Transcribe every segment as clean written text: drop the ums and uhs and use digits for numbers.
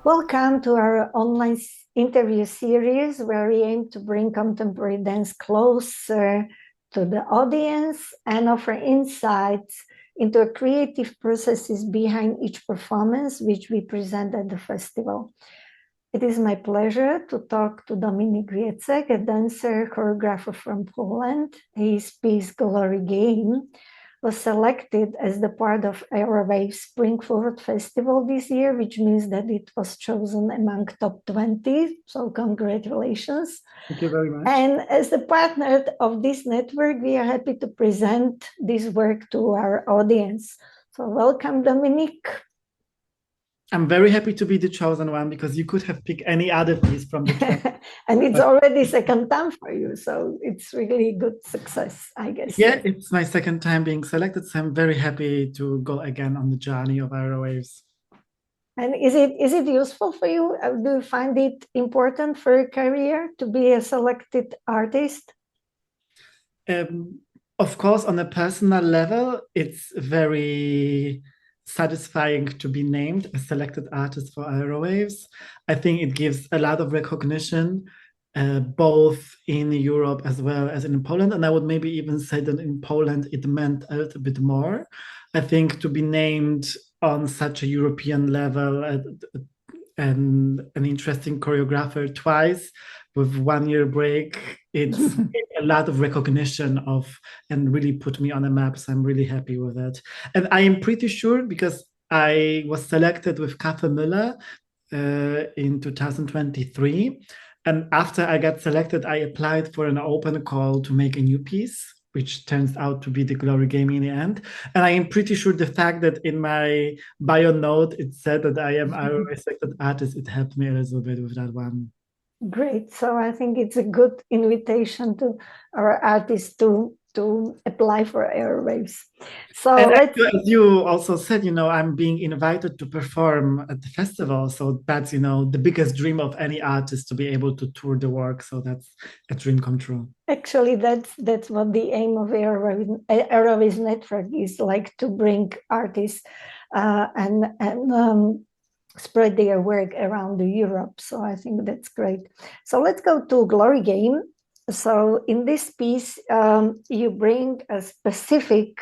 Welcome to our online interview series where we aim to bring contemporary dance closer to the audience and offer insights into the creative processes behind each performance which we present at the festival. It is my pleasure to talk to Dominik Więcek, a dancer choreographer from Poland. His piece Glory Game was selected as the part of Aerowaves Spring Forward Festival this year, which means that it was chosen among top 20. So congratulations. Thank you very much. And as the partner of this network, we are happy to present this work to our audience. So welcome, Dominik. I'm very happy to be the chosen one because you could have picked any other piece from the and it's already second time for you, so it's really good success, I guess. Yeah, it's my second time being selected, so I'm very happy to go again on the journey of Aerowaves. And is it useful for you? Do you find it important for your career to be a selected artist? Of course, on a personal level, it's very satisfying to be named a selected artist for Aerowaves. I think it gives a lot of recognition, both in Europe as well as in Poland. And I would maybe even say that in Poland, it meant a little bit more. I think to be named on such a European level and an interesting choreographer twice with 1 year break, it's a lot of recognition and really put me on a map. So I'm really happy with it. And I am pretty sure because I was selected with Cafe Müller in 2023. And after I got selected, I applied for an open call to make a new piece, which turns out to be the Glory Game in the end. And I am pretty sure the fact that in my bio note, it said that I am a selected artist, it helped me a little bit with that one. Great. So I think it's a good invitation to our artists to apply for Aerowaves. So as you also said, I'm being invited to perform at the festival. So that's, the biggest dream of any artist to be able to tour the work. So that's a dream come true. Actually, that's what the aim of Aerowaves Network is, like to bring artists and spread their work around Europe. So I think that's great. So let's go to Glory Game. So in this piece, you bring a specific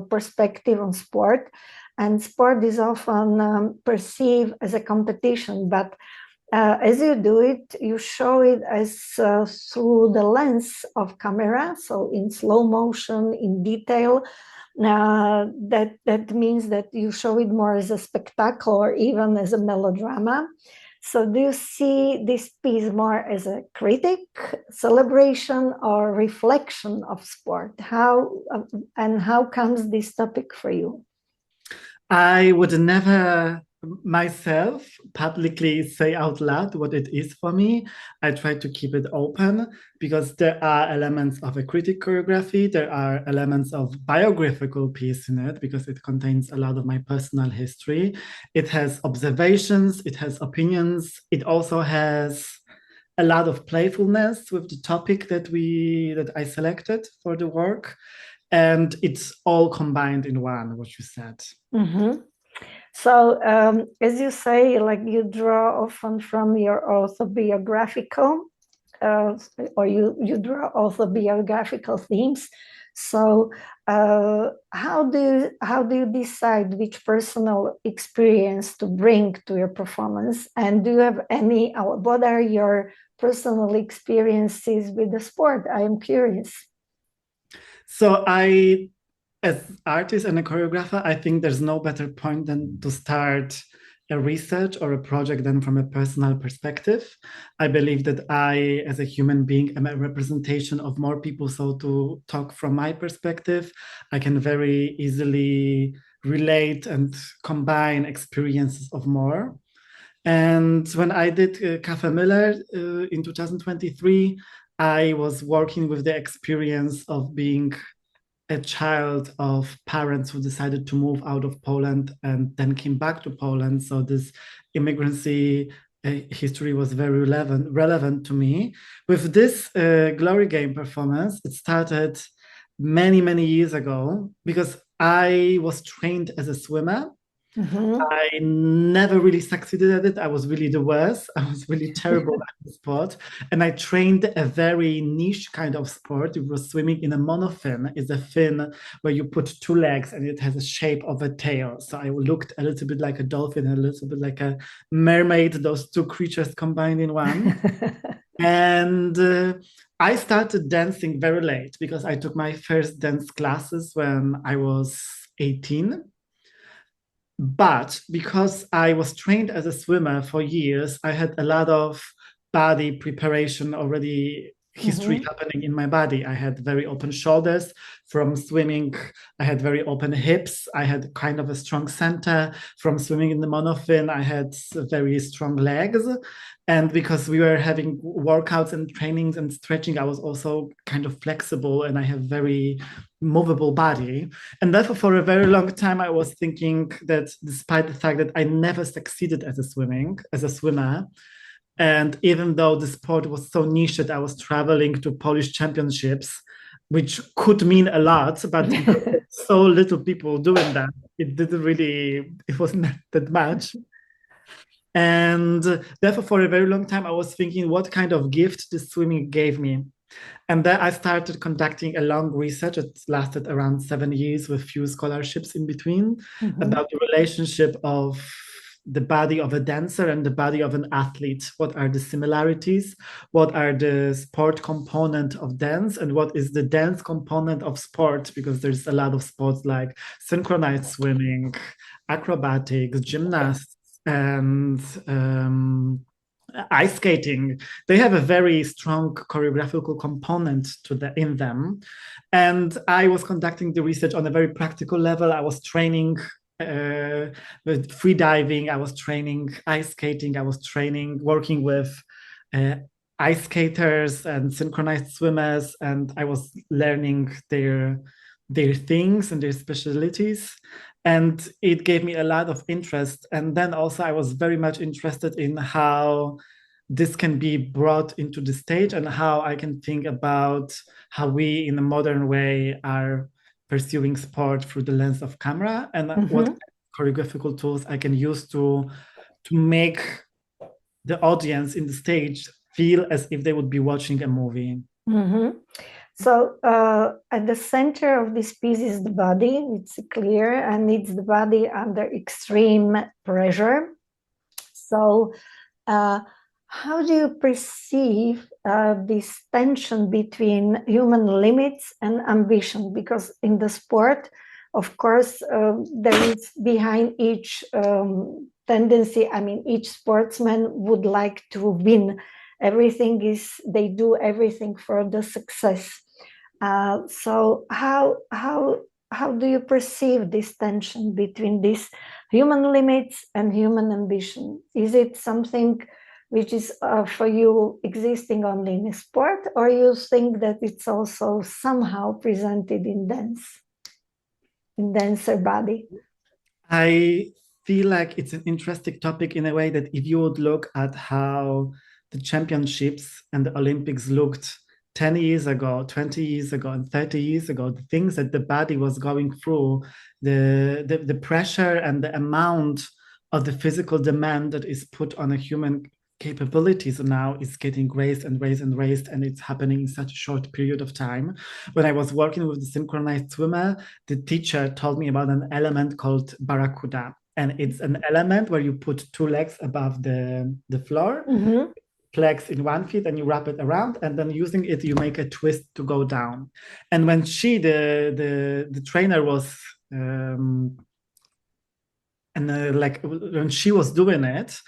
perspective on sport, and sport is often perceived as a competition, but as you do it, you show it as through the lens of camera, so in slow motion, in detail. That means that you show it more as a spectacle or even as a melodrama. So do you see this piece more as a critic, celebration, or reflection of sport? How comes this topic for you? I would never myself publicly say out loud what it is for me. I try to keep it open because there are elements of a critic choreography, there are elements of biographical piece in it because it contains a lot of my personal history. It has observations, it has opinions, it also has a lot of playfulness with the topic that I selected for the work. And it's all combined in one, what you said. Mm-hmm. So, as you say, like you draw often from your autobiographical, or you draw autobiographical themes. So, how do you decide which personal experience to bring to your performance? And do you have any? What are your personal experiences with the sport? I am curious. So as artist and a choreographer, I think there's no better point than to start a research or a project than from a personal perspective. I believe that I, as a human being, am a representation of more people. So to talk from my perspective, I can very easily relate and combine experiences of more. And when I did Cafe Müller in 2023, I was working with the experience of being a child of parents who decided to move out of Poland and then came back to Poland. So this immigrancy history was very relevant to me. With this Glory Game performance, it started many, many years ago because I was trained as a swimmer. I never really succeeded at it. I was really the worst. I was really terrible at the sport. And I trained a very niche kind of sport. It was swimming in a monofin. It's a fin where you put two legs and it has a shape of a tail. So I looked a little bit like a dolphin and a little bit like a mermaid, those two creatures combined in one. And I started dancing very late because I took my first dance classes when I was 18. But because I was trained as a swimmer for years, I had a lot of body preparation already, history happening in my body. I had very open shoulders from swimming. I had very open hips. I had kind of a strong center from swimming in the monofin. I had very strong legs. And because we were having workouts and trainings and stretching, I was also kind of flexible and I have very movable body. And therefore, for a very long time, I was thinking that despite the fact that I never succeeded as a swimmer, and even though the sport was so niche that I was traveling to Polish championships, which could mean a lot, but so little people doing that, it wasn't that much. And therefore, for a very long time, I was thinking what kind of gift the swimming gave me. And then I started conducting a long research. It lasted around 7 years with few scholarships in between about the relationship of the body of a dancer and the body of an athlete. What are the similarities? What are the sport component of dance? And what is the dance component of sport? Because there's a lot of sports like synchronized swimming, acrobatics, gymnastics, and ice skating. They have a very strong choreographical component in them. And I was conducting the research on a very practical level. I was training with free diving. I was training ice skating. I was working with ice skaters and synchronized swimmers. And I was learning their things and their specialties. And it gave me a lot of interest. And then also I was very much interested in how this can be brought into the stage and how I can think about how we in a modern way are pursuing sport through the lens of camera and what choreographical tools I can use to make the audience in the stage feel as if they would be watching a movie. So at the center of this piece is the body. It's clear, and it's the body under extreme pressure. So how do you perceive this tension between human limits and ambition? Because in the sport, of course, there is behind each tendency, I mean, each sportsman would like to win. They do everything for the success. So how do you perceive this tension between these human limits and human ambition? Is it something which is for you existing only in sport, or you think that it's also somehow presented in dancer body? I feel like it's an interesting topic in a way that if you would look at how the championships and the Olympics looked 10 years ago, 20 years ago, and 30 years ago, the things that the body was going through, the pressure and the amount of the physical demand that is put on a human capabilities now is getting raised and raised and raised, and it's happening in such a short period of time. When I was working with the synchronized swimmer, the teacher told me about an element called barracuda. And it's an element where you put two legs above the floor, legs in one foot, and you wrap it around, and then using it you make a twist to go down. And when the trainer was when she was doing it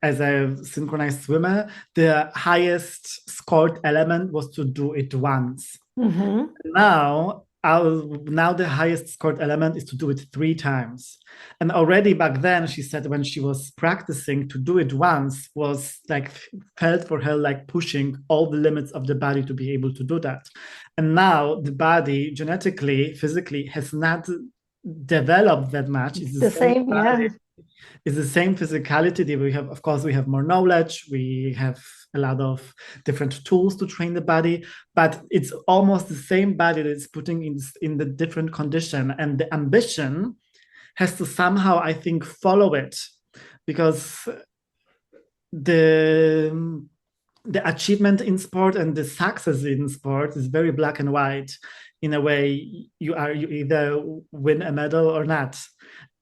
as a synchronized swimmer, the highest scored element was to do it once. Now the highest scored element is to do it 3 times. And already back then, she said when she was practicing, to do it once was like felt for her like pushing all the limits of the body to be able to do that. And now the body genetically, physically has not developed that much. It's the same body. Yeah. It's the same physicality that we have. Of course, we have more knowledge. We have a lot of different tools to train the body, but it's almost the same body that's putting in the different condition. And the ambition has to somehow, I think, follow it, because the achievement in sport and the success in sport is very black and white. In a way, you either win a medal or not.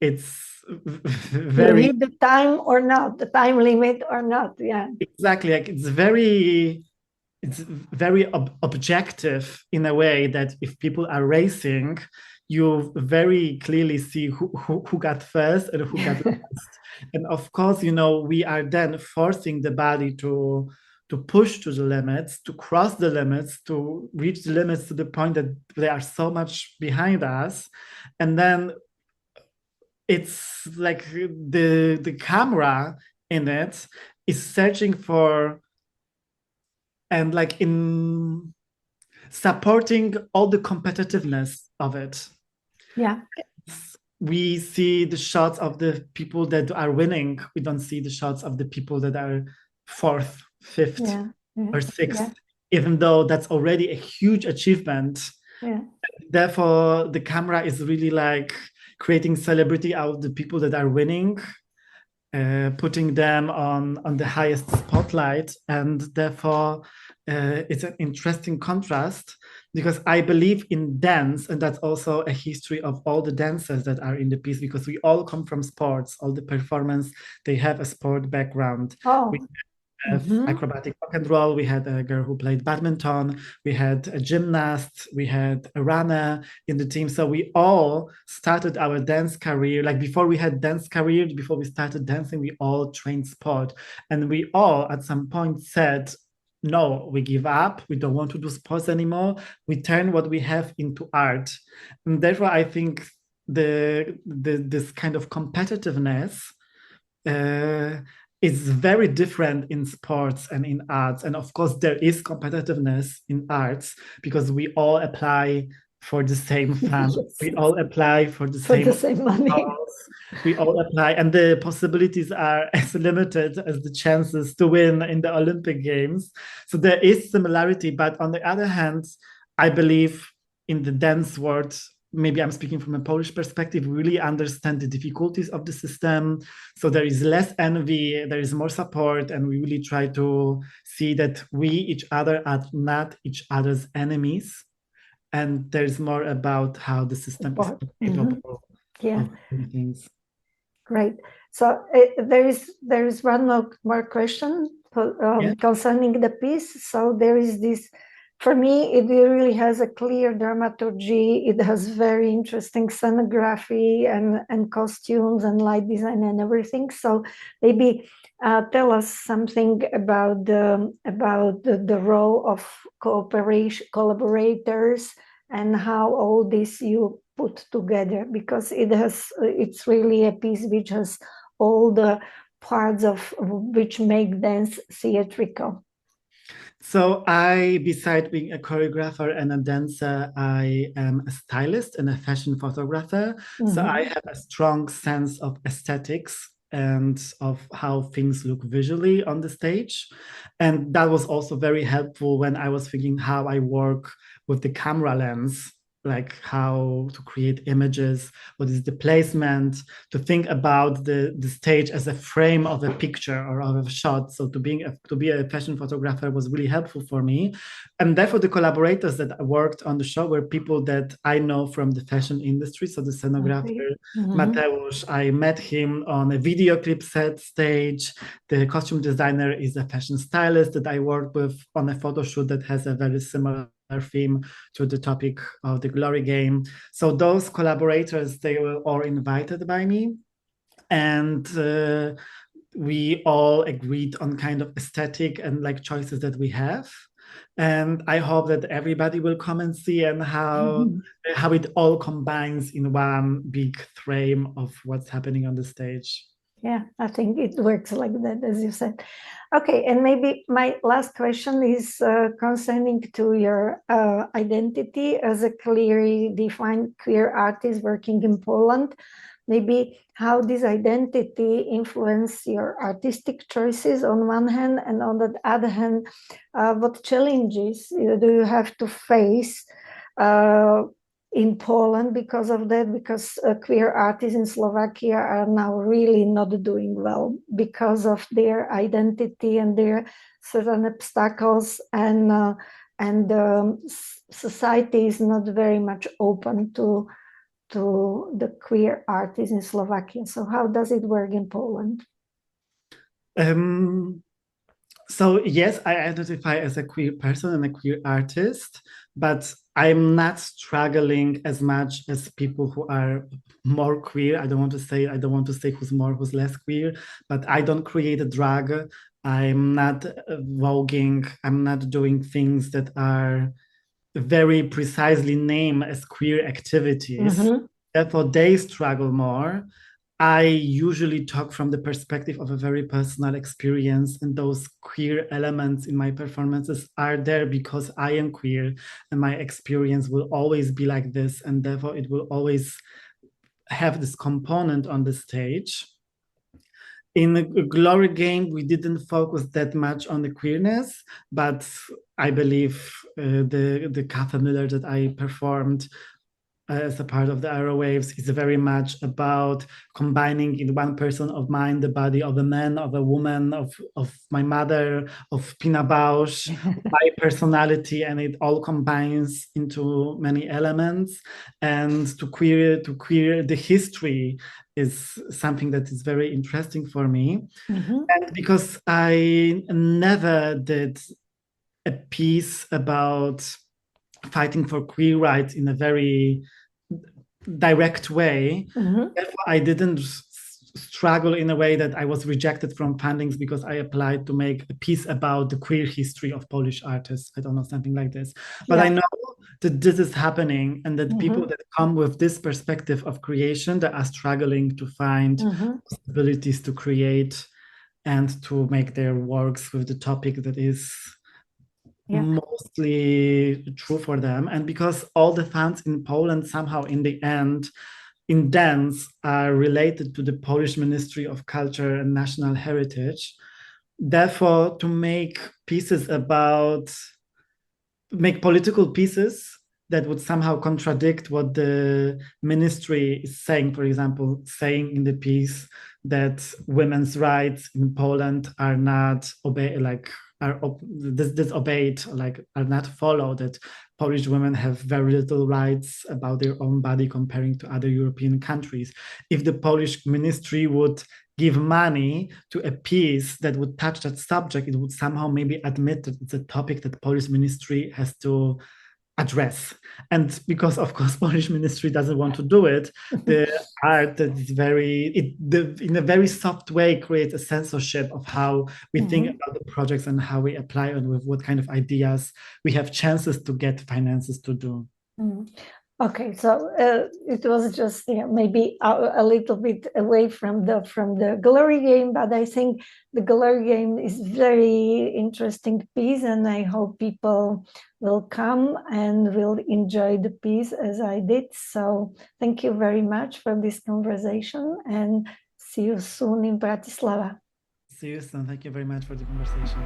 It's very, you hit the time or not, the time limit or not. Yeah, exactly. Like it's very objective in a way that if people are racing, you very clearly see who got first and who got last. And of course, we are then forcing the body to push to the limits, to cross the limits, to reach the limits to the point that they are so much behind us. And then it's like the camera in it is searching for, and like in supporting all the competitiveness of it. Yeah. We see the shots of the people that are winning. We don't see the shots of the people that are fourth, fifth, or sixth, even though that's already a huge achievement. Yeah. Therefore, the camera is really like creating celebrity out of the people that are winning, putting them on the highest spotlight. And therefore, it's an interesting contrast, because I believe in dance, and that's also a history of all the dancers that are in the piece, because we all come from sports. All the performance, they have a sport background. Oh. We have acrobatic rock and roll. We had a girl who played badminton. We had a gymnast. We had a runner in the team. So we all started our dance career. Like before we had dance career, before we started dancing, we all trained sport. And we all at some point said, no, we give up. We don't want to do sports anymore. We turn what we have into art. And therefore, I think this kind of competitiveness is very different in sports and in arts. And of course, there is competitiveness in arts, because we all apply for the same funds. Yes. We all apply for the same money. We all apply, and the possibilities are as limited as the chances to win in the Olympic Games. So there is similarity, but on the other hand, I believe in the dance world, maybe I'm speaking from a Polish perspective, we really understand the difficulties of the system. So there is less envy, there is more support, and we really try to see that we, each other, are not each other's enemies. And there's more about how the system is capable of doing things. Great. So there is one more question concerning the piece. So there is this. For me, it really has a clear dramaturgy. It has very interesting scenography and costumes and light design and everything. So maybe tell us something about the role of collaborators and how all this you put together, because it's really a piece which has all the parts of which make dance theatrical. So besides being a choreographer and a dancer, I am a stylist and a fashion photographer. So I have a strong sense of aesthetics and of how things look visually on the stage. And that was also very helpful when I was thinking how I work with the camera lens, like how to create images, what is the placement, to think about the stage as a frame of a picture or of a shot. So to be a fashion photographer was really helpful for me. And therefore the collaborators that worked on the show were people that I know from the fashion industry. So the scenographer, Mateusz, I met him on a video clip set stage. The costume designer is a fashion stylist that I worked with on a photo shoot that has a very similar theme to the topic of the Glory Game. So those collaborators, they were all invited by me, and we all agreed on kind of aesthetic and like choices that we have. And I hope that everybody will come and see and how it all combines in one big frame of what's happening on the stage. Yeah, I think it works like that, as you said. Okay, and maybe my last question is concerning to your identity as a clearly defined queer artist working in Poland. Maybe how this identity influence your artistic choices on one hand, and on the other hand, what challenges do you have to face in Poland because of that, because queer artists in Slovakia are now really not doing well because of their identity and their certain obstacles, and society is not very much open to the queer artists in Slovakia. So how does it work in Poland? So yes, I identify as a queer person and a queer artist, but I'm not struggling as much as people who are more queer. I don't want to say who's more, who's less queer, but I don't create a drag. I'm not voguing. I'm not doing things that are very precisely named as queer activities. Mm-hmm. Therefore, they struggle more. I usually talk from the perspective of a very personal experience, and those queer elements in my performances are there because I am queer, and my experience will always be like this, and therefore it will always have this component on the stage. In a Glory Game, we didn't focus that much on the queerness, but I believe the Cafe Miller that I performed as a part of the Aerowaves is very much about combining in one person of mine the body of a man, of a woman, of my mother, of Pina Bausch, my personality, and it all combines into many elements. And to queer the history is something that is very interesting for me. Mm-hmm. And because I never did a piece about fighting for queer rights in a very direct way. Mm-hmm. Therefore, I didn't struggle in a way that I was rejected from fundings because I applied to make a piece about the queer history of Polish artists. I don't know, something like this. But I know that this is happening, and that people that come with this perspective of creation, that are struggling to find possibilities to create and to make their works with the topic that is mostly true for them. And because all the funds in Poland somehow in the end in dance are related to the Polish Ministry of Culture and National Heritage, therefore to make political pieces that would somehow contradict what the ministry is saying, for example, saying in the piece that women's rights in Poland are not disobeyed, are not followed, that Polish women have very little rights about their own body comparing to other European countries. If the Polish ministry would give money to a piece that would touch that subject, it would somehow maybe admit that it's a topic that Polish ministry has to address. And because of course Polish ministry doesn't want to do it, the art that is in a very soft way creates a censorship of how we think about the projects and how we apply and with what kind of ideas we have chances to get finances to do. Okay, so it was just maybe a little bit away from the Glory Game, but I think the Glory Game is very interesting piece, and I hope people will come and will enjoy the piece as I did. So thank you very much for this conversation, and see you soon in Bratislava. See you soon. Thank you very much for the conversation.